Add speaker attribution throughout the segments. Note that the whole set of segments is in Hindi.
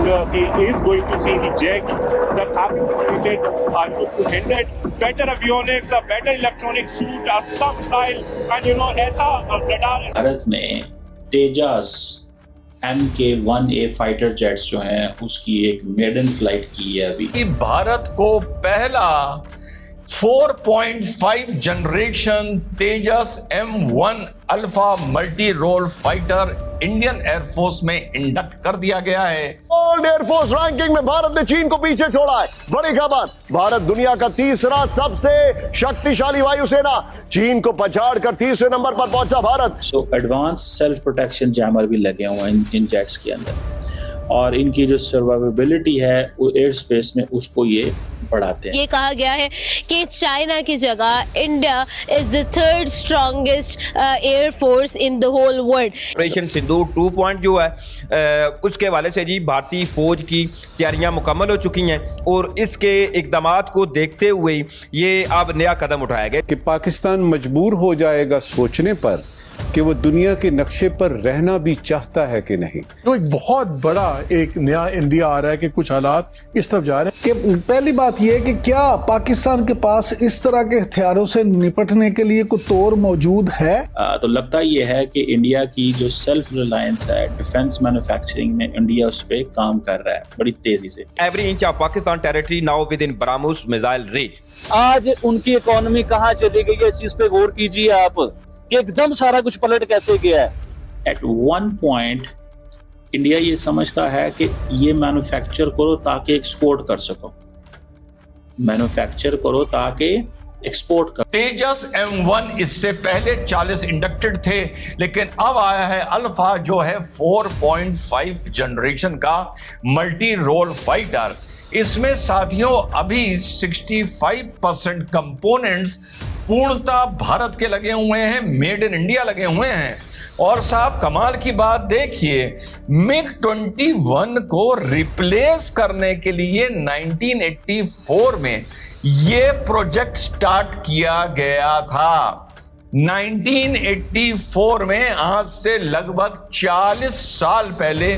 Speaker 1: and he is going to see the jets that have been created to hinder better avionics, a better electronic suit, Astra missile, and ऐसा radar.
Speaker 2: भारत ने तेजस MK-1A फाइटर जेट्स जो हैं उसकी एक मेडन फ्लाइट की है अभी।
Speaker 3: भारत को पहला 4.5 generation Tejas M1 alpha multi role fighter Indian air force में इंडक्ट कर दिया गया है।
Speaker 4: वर्ल्ड एयरफोर्स रैंकिंग में भारत ने चीन को पीछे छोड़ा है। बड़ी खबर, भारत दुनिया का तीसरा सबसे शक्तिशाली वायुसेना, चीन को पछाड़कर तीसरे नंबर पर पहुंचा Bharat.
Speaker 2: So advance self protection jammer भी लगे हुए हैं इन जेट्स के अंदर, और इनकी जो सर्वाइवेबिलिटी है वो एयर स्पेस में उसको ये बढ़ाते हैं।
Speaker 5: ये कहा गया है कि चाइना की जगह India is the third strongest air force in the whole world.
Speaker 6: Operation Sindoor 2.0 है, उसके हवाले से जी भारतीय फौज की तैयारियां मुकम्मल हो चुकी हैं और इसके इकदामात को देखते हुए ये अब नया कदम उठाया गया
Speaker 7: कि पाकिस्तान मजबूर हो जाएगा सोचने पर कि वो दुनिया के नक्शे पर रहना भी चाहता है कि नहीं।
Speaker 8: तो एक बहुत बड़ा एक नया इंडिया आ रहा है कि कुछ हालात इस तरफ जा रहे हैं
Speaker 9: कि पहली बात यह है कि क्या पाकिस्तान के पास इस तरह के हथियारों से निपटने के लिए कोई तौर मौजूद है।
Speaker 2: तो लगता ये है कि इंडिया की जो सेल्फ रिलायंस है डिफेंस मैन्युफैक्चरिंग में, इंडिया उस पर काम कर रहा है बड़ी तेजी से।
Speaker 6: Every inch of Pakistan territory now with in BrahMos missile range.
Speaker 10: आज उनकी इकोनॉमी कहाँ चली गई है, इस चीज पे गौर कीजिए आप, एकदम सारा कुछ पलट कैसे गया है।
Speaker 2: एट वन पॉइंट इंडिया ये समझता है कि ये मैन्युफैक्चर करो ताकि एक्सपोर्ट कर सको, मैन्युफैक्चर करो ताकि एक्सपोर्ट कर।
Speaker 3: तेजस M1 इससे पहले 40 इंडक्टेड थे, लेकिन अब आया है अल्फा जो है 4.5 जनरेशन का मल्टी रोल फाइटर। इसमें साथियों अभी 65% कंपोनेंट्स पूर्णतः भारत के लगे हुए हैं, मेड इन इंडिया लगे हुए हैं। और साहब कमाल की बात देखिए, MiG-21 को रिप्लेस करने के लिए 1984 में ये प्रोजेक्ट स्टार्ट किया गया था। 1984 में, आज से लगभग 40 साल पहले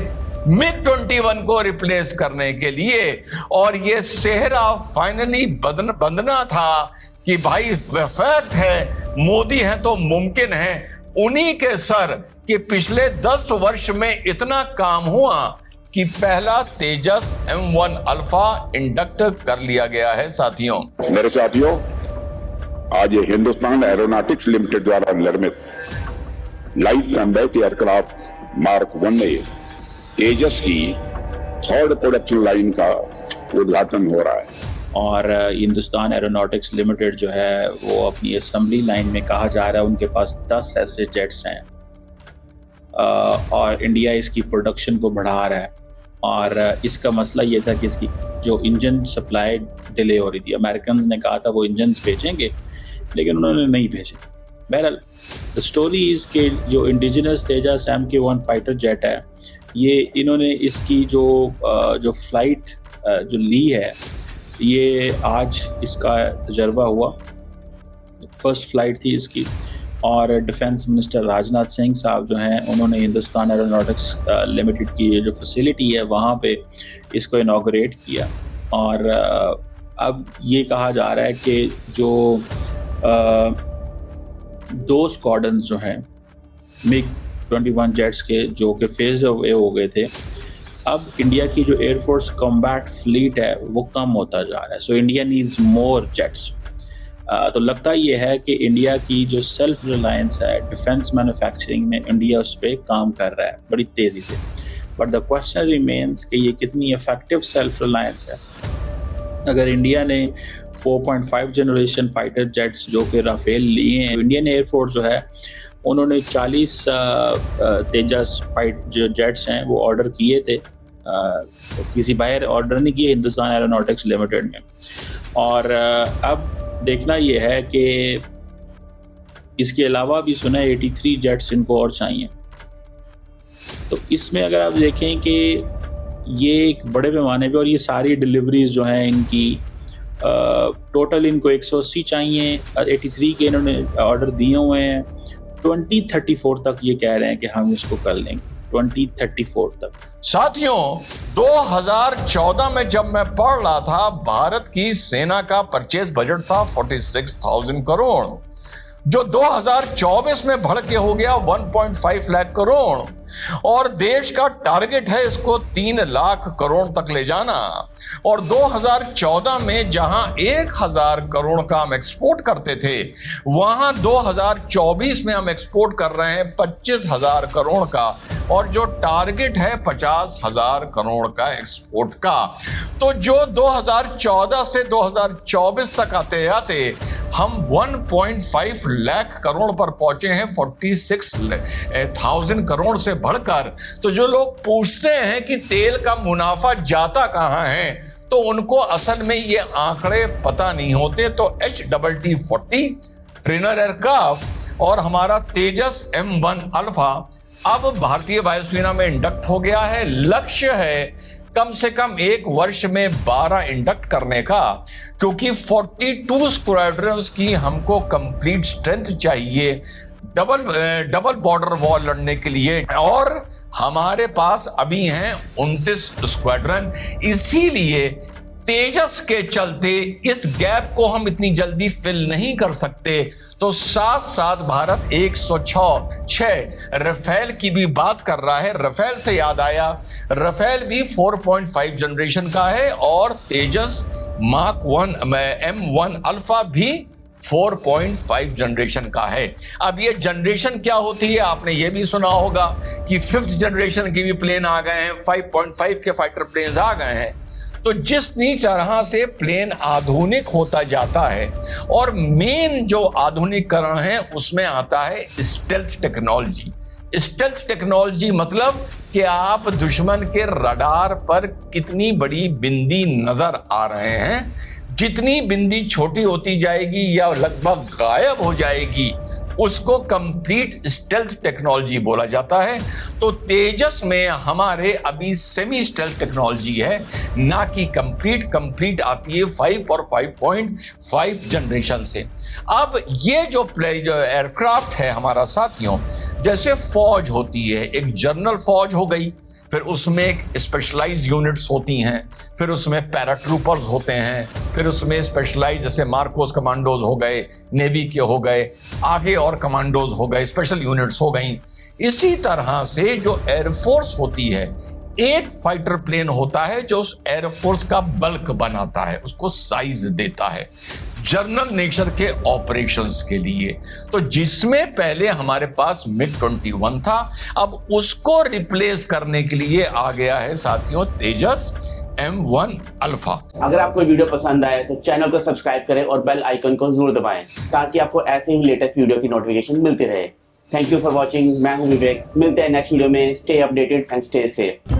Speaker 3: MiG-21 को रिप्लेस करने के लिए, और ये सेहरा फाइनली बंधना था कि भाई फैक्ट है, मोदी हैं तो मुमकिन है उन्हीं के सर कि पिछले 10 वर्ष में इतना काम हुआ कि पहला तेजस M1 अल्फा इंडक्ट कर लिया गया है। साथियों,
Speaker 11: मेरे साथियों, आज ये हिंदुस्तान एरोनॉटिक्स लिमिटेड द्वारा निर्मित light combat aircraft mark 1A तेजस की थर्ड प्रोडक्शन लाइन का उद्घाटन हो रहा है।
Speaker 2: और हिंदुस्तान एरोनॉटिक्स लिमिटेड जो है वो अपनी असेंबली लाइन में, कहा जा रहा है उनके पास 10 ऐसे जेट्स हैं, और इंडिया इसकी प्रोडक्शन को बढ़ा रहा है। और इसका मसला ये था कि इसकी जो इंजन सप्लाई डिले हो रही थी। अमेरिकन ने कहा था वो इंजन भेजेंगे, लेकिन उन्होंने नहीं भेजे। बहरहाल द स्टोरी इज़ के जो इंडिजिनस तेजस MK-1 फाइटर जेट है, ये इन्होंने इसकी जो फ्लाइट जो ली है, ये आज इसका तजर्बा हुआ, फर्स्ट फ्लाइट थी इसकी। और डिफेंस मिनिस्टर राजनाथ सिंह साहब जो हैं, उन्होंने हिंदुस्तान एरोनॉटिक्स लिमिटेड की जो फैसिलिटी है वहाँ पे इसको इनॉग्रेट किया। और अब ये कहा जा रहा है कि जो 2 स्क्वाड्रन जो हैं MiG-21 जेट्स के, जो कि फेज अवे हो गए थे, अब इंडिया की जो एयरफोर्स कॉम्बैट फ्लीट है वो कम होता जा रहा है। So India needs more jets. तो लगता ये है कि इंडिया की जो सेल्फ रिलायंस है डिफेंस मैन्युफैक्चरिंग में, इंडिया उस पर काम कर रहा है बड़ी तेज़ी से। बट द क्वेश्चन रिमेन्स कि ये कितनी इफेक्टिव सेल्फ रिलायंस है। अगर इंडिया ने 4.5 जनरेशन फाइटर जेट्स जो कि राफेल लिए हैं, इंडियन एयरफोर्स जो है उन्होंने 40 तेजस फाइट जो जेट्स हैं वो ऑर्डर किए थे, तो किसी बाहर ऑर्डर नहीं किए, हिंदुस्तान एरोनॉटिक्स लिमिटेड ने। और अब देखना ये है कि इसके अलावा भी सुना है 83 जेट्स इनको और चाहिए। तो इसमें अगर आप देखें कि ये एक बड़े पैमाने पे, और ये सारी डिलीवरीज जो हैं इनकी टोटल इनको 180 चाहिए, 83 के इन्होंने ऑर्डर दिए हुए हैं। 2034 तक ये कह रहे हैं कि हम इसको कर लेंगे। 2034 तक।
Speaker 3: साथियों, 2014 में जब मैं पढ़ रहा था, भारत की सेना का परचेज बजट था 46,000 करोड़, जो 2024 में बढ़ के हो गया 1.5 लाख करोड़, और देश का टारगेट है इसको 3 लाख करोड़ तक ले जाना। और 2014 में जहां 1,000 करोड़ का हम एक्सपोर्ट करते थे, वहां 2024 में हम एक्सपोर्ट कर रहे हैं 25,000 करोड़ का, और जो टारगेट है 50,000 करोड़ का एक्सपोर्ट का। तो जो 2014 से 2024 तक आते आते हम 1.5 लाख करोड़ पर पहुंचे हैं 46,000 करोड़ से बढ़कर। तो जो लोग पूछते हैं कि तेल का मुनाफा जाता कहां है, तो उनको असल में ये आंकड़े पता नहीं होते। तो HTT-40 ट्रेनर एयरक्राफ्ट और हमारा तेजस M1 अल्फा अब भारतीय वायुसेना में इंडक्ट हो गया है। लक्ष्य है कम से कम 1 वर्ष में 12 इंडक्ट करने का, क्योंकि 42 स्क्वाड्रन्स की हमको कंप्लीट स्ट्रेंथ चाहिए डबल बॉर्डर वॉर लड़ने के लिए, और हमारे पास अभी हैं 29 स्क्वाड्रन। इसीलिए तेजस के चलते इस गैप को हम इतनी जल्दी फिल नहीं कर सकते। तो साथ साथ भारत 106 राफेल की भी बात कर रहा है। राफेल से याद आया, राफेल भी 4.5 जनरेशन का है, और तेजस मार्क 1 M1 अल्फा भी 4.5 जनरेशन का है। अब ये जनरेशन क्या होती है, आपने ये भी सुना होगा कि 5th जनरेशन के भी प्लेन आ गए हैं, 5.5 के फाइटर प्लेन्स आ गए हैं। तो जिस तरह से प्लेन आधुनिक होता जाता है, और मेन जो आधुनिकीकरण है उसमें आता है स्टेल्थ टेक्नोलॉजी। स्टेल्थ टेक्नोलॉजी मतलब कि आप दुश्मन के रडार पर कितनी बड़ी बिंदी नजर आ रहे हैं, जितनी बिंदी छोटी होती जाएगी या लगभग गायब हो जाएगी, उसको कंप्लीट स्टेल्थ टेक्नोलॉजी बोला जाता है। तो तेजस में हमारे अभी सेमी स्टेल्थ टेक्नोलॉजी है, ना कि कंप्लीट आती है 5 और 5.5 जनरेशन से। अब ये जो एयरक्राफ्ट है हमारा साथियों, जैसे फौज होती है, एक जनरल फौज हो गई, फिर उसमें एक स्पेशलाइज्ड यूनिट्स होती हैं, फिर उसमें पैराट्रूपर्स होते हैं, फिर उसमें स्पेशलाइज जैसे मार्कोस कमांडोज हो गए, नेवी के हो गए, आगे और कमांडोज हो गए, स्पेशल यूनिट्स हो गई। इसी तरह से जो एयरफोर्स होती है, एक फाइटर प्लेन होता है जो उस एयरफोर्स का बल्क बनाता है, उसको साइज देता है जनरल नेचर के ऑपरेशंस के लिए। तो जिसमें पहले हमारे पास MiG-21 था, अब उसको रिप्लेस करने के लिए आ गया है साथियों तेजस M1 अल्फा।
Speaker 12: अगर आपको वीडियो पसंद आए तो चैनल को सब्सक्राइब करें और बेल आइकन को जरूर दबाएं, ताकि आपको ऐसे ही लेटेस्ट वीडियो की नोटिफिकेशन मिलती रहे। Thank you for watching. मैं हूं विवेक, मिलते हैं नेक्स्ट वीडियो में। Stay updated and stay safe.